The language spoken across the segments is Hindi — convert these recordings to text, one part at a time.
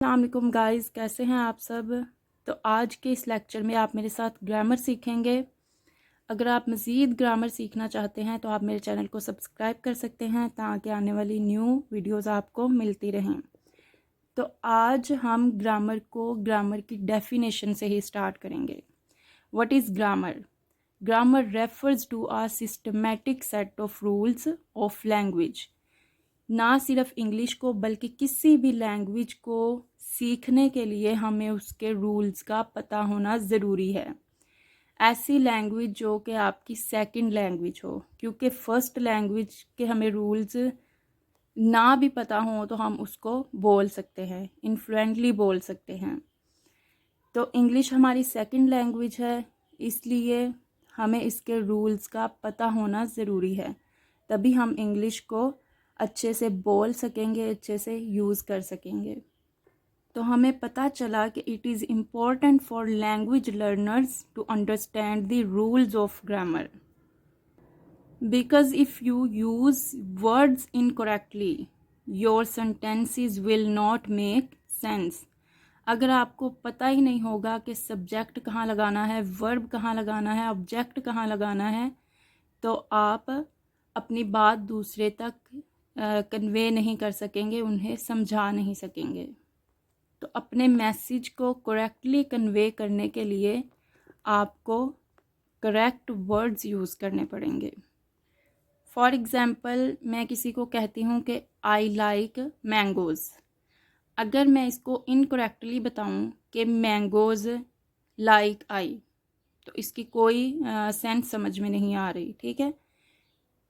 अस्सलाम वालेकुम गाइस, कैसे हैं आप सब। तो आज के इस लेक्चर में आप मेरे साथ ग्रामर सीखेंगे। अगर आप मज़ीद ग्रामर सीखना चाहते हैं तो आप मेरे चैनल को सब्सक्राइब कर सकते हैं ताकि आने वाली न्यू वीडियोस आपको मिलती रहें। तो आज हम ग्रामर की डेफिनेशन से ही स्टार्ट करेंगे। What is grammar? Grammar refers to a systematic set of rules of language. ना सिर्फ इंग्लिश को बल्कि किसी भी लैंग्वेज को सीखने के लिए हमें उसके रूल्स का पता होना ज़रूरी है। ऐसी लैंग्वेज जो कि आपकी सेकंड लैंग्वेज हो, क्योंकि फ़र्स्ट लैंग्वेज के हमें रूल्स ना भी पता हो तो हम उसको बोल सकते हैं, इन्फ्लुएंटली बोल सकते हैं। तो इंग्लिश हमारी सेकंड लैंग्वेज है, इसलिए हमें इसके रूल्स का पता होना ज़रूरी है, तभी हम इंग्लिश को अच्छे से बोल सकेंगे, अच्छे से यूज़ कर सकेंगे। तो हमें पता चला कि it is important for language learners to understand the rules of grammar because if you use words incorrectly your sentences will not make sense. अगर आपको पता ही नहीं होगा कि सब्जेक्ट कहाँ लगाना है, वर्ब कहाँ लगाना है, ऑब्जेक्ट कहाँ लगाना है, तो आप अपनी बात दूसरे तक कन्वे नहीं कर सकेंगे, उन्हें समझा नहीं सकेंगे। तो अपने मैसेज को करेक्टली कन्वे करने के लिए आपको करेक्ट वर्ड्स यूज़ करने पड़ेंगे। फॉर एग्ज़ाम्पल, मैं किसी को कहती हूँ कि आई लाइक मैंगोज़। अगर मैं इसको इनकरेक्टली बताऊँ कि मैंगोज़ लाइक आई, तो इसकी कोई सेंस समझ में नहीं आ रही, ठीक है।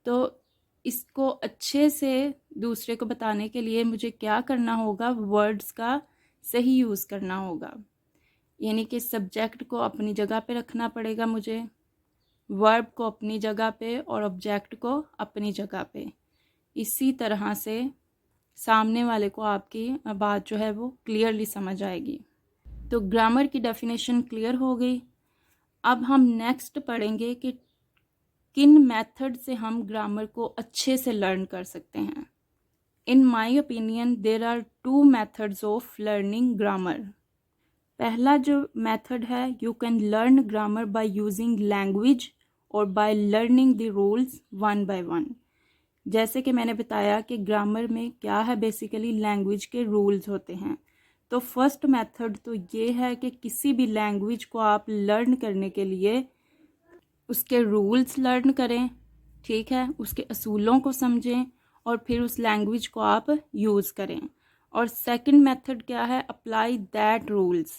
तो इसको अच्छे से दूसरे को बताने के लिए मुझे क्या करना होगा, वर्ड्स का सही यूज़ करना होगा। यानी कि सब्जेक्ट को अपनी जगह पे रखना पड़ेगा मुझे, वर्ब को अपनी जगह पे और ऑब्जेक्ट को अपनी जगह पे। इसी तरह से सामने वाले को आपकी बात जो है वो क्लियरली समझ आएगी। तो ग्रामर की डेफिनेशन क्लियर हो गई। अब हम नेक्स्ट पढ़ेंगे कि किन मेथड से हम ग्रामर को अच्छे से लर्न कर सकते हैं। In my opinion there are 2 methods of learning grammar. पहला जो मेथड है, you can learn grammar by using language और by learning the rules one by one. जैसे कि मैंने बताया कि ग्रामर में क्या है, बेसिकली लैंग्वेज के रूल्स होते हैं। तो फर्स्ट मेथड तो ये है कि किसी भी लैंग्वेज को आप लर्न करने के लिए उसके रूल्स लर्न करें, ठीक है, उसके असूलों को समझें और फिर उस लैंग्वेज को आप यूज़ करें। और सेकंड मेथड क्या है, अप्लाई दैट रूल्स।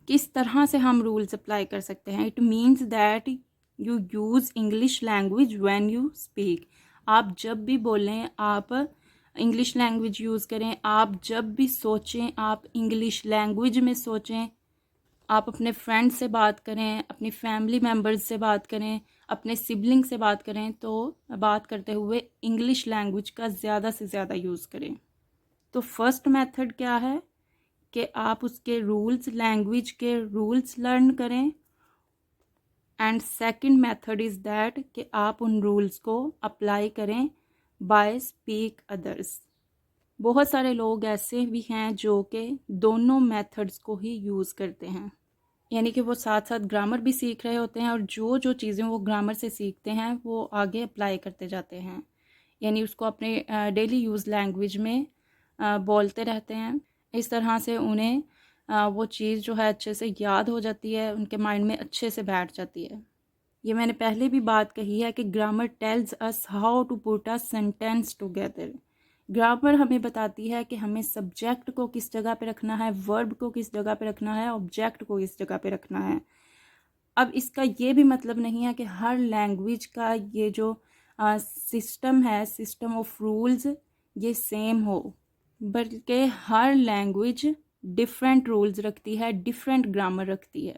किस तरह से हम रूल्स अप्लाई कर सकते हैं? It means that you use English language when you speak. आप जब भी बोलें आप इंग्लिश लैंग्वेज यूज़ करें, आप जब भी सोचें आप इंग्लिश लैंग्वेज में सोचें। आप अपने फ्रेंड से बात करें, अपनी फैमिली मेम्बर्स से बात करें, अपने सिबलिंग से बात करें, तो बात करते हुए इंग्लिश लैंग्वेज का ज़्यादा से ज़्यादा यूज़ करें। तो फर्स्ट मेथड क्या है कि आप उसके रूल्स, लैंग्वेज के रूल्स लर्न करें। And second method is that कि आप उन रूल्स को अप्लाई करें बाय स्पीक अदर्स। बहुत सारे लोग ऐसे भी हैं जो कि दोनों मेथड्स को ही यूज़ करते हैं, यानी कि वो साथ साथ ग्रामर भी सीख रहे होते हैं और जो जो चीज़ें वो ग्रामर से सीखते हैं वो आगे अप्लाई करते जाते हैं, यानी उसको अपने डेली यूज़ लैंग्वेज में बोलते रहते हैं। इस तरह से उन्हें वो चीज़ जो है अच्छे से याद हो जाती है, उनके माइंड में अच्छे से बैठ जाती है। ये मैंने पहले भी बात कही है कि grammar tells us how to put a sentence together. Grammar हमें बताती है कि हमें सब्जेक्ट को किस जगह पे रखना है, वर्ब को किस जगह पे रखना है, ऑब्जेक्ट को किस जगह पे रखना है। अब इसका ये भी मतलब नहीं है कि हर लैंग्वेज का ये जो सिस्टम है, सिस्टम ऑफ रूल्स, ये सेम हो, बल्कि हर लैंग्वेज डिफरेंट रूल्स रखती है, डिफरेंट ग्रामर रखती है।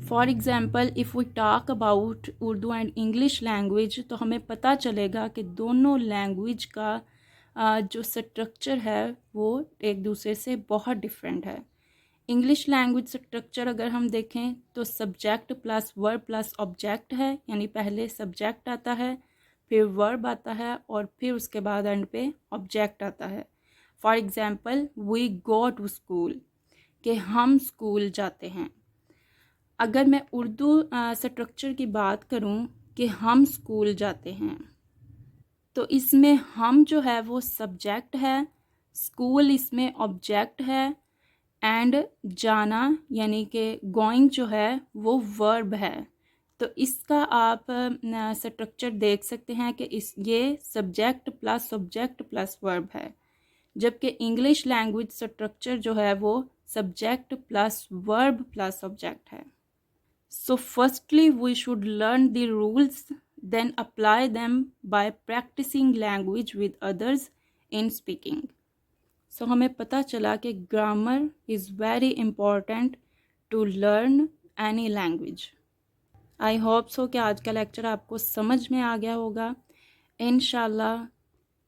For example, if we talk about Urdu and English language, तो हमें पता चलेगा कि दोनों लैंग्वेज का जो स्ट्रक्चर है वो एक दूसरे से बहुत डिफरेंट है। इंग्लिश लैंग्वेज स्ट्रक्चर अगर हम देखें तो subject plus verb plus object है, यानी पहले सब्जेक्ट आता है, फिर वर्ब आता है और फिर उसके बाद एंड पे ऑब्जेक्ट आता है। For example we go to school, कि हम स्कूल जाते हैं। अगर मैं उर्दू स्ट्रक्चर की बात करूं कि हम स्कूल जाते हैं, तो इसमें हम जो है वो सब्जेक्ट है, स्कूल इसमें ऑब्जेक्ट है, एंड जाना यानी कि गोइंग जो है वो वर्ब है। तो इसका आप स्ट्रक्चर देख सकते हैं कि ये subject plus subject plus verb है, जबकि इंग्लिश लैंग्वेज स्ट्रक्चर जो है वो subject plus verb plus subject है। So firstly, we should learn the rules, then apply them by practicing language with others in speaking. So हमें पता चला कि grammar is very important to learn any language. I hope so कि आज का लेक्चर आपको समझ में आ गया होगा। इंशाल्लाह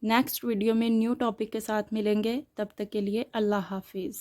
नेक्स्ट वीडियो में न्यू टॉपिक के साथ मिलेंगे। तब तक के लिए अल्लाह हाफिज़।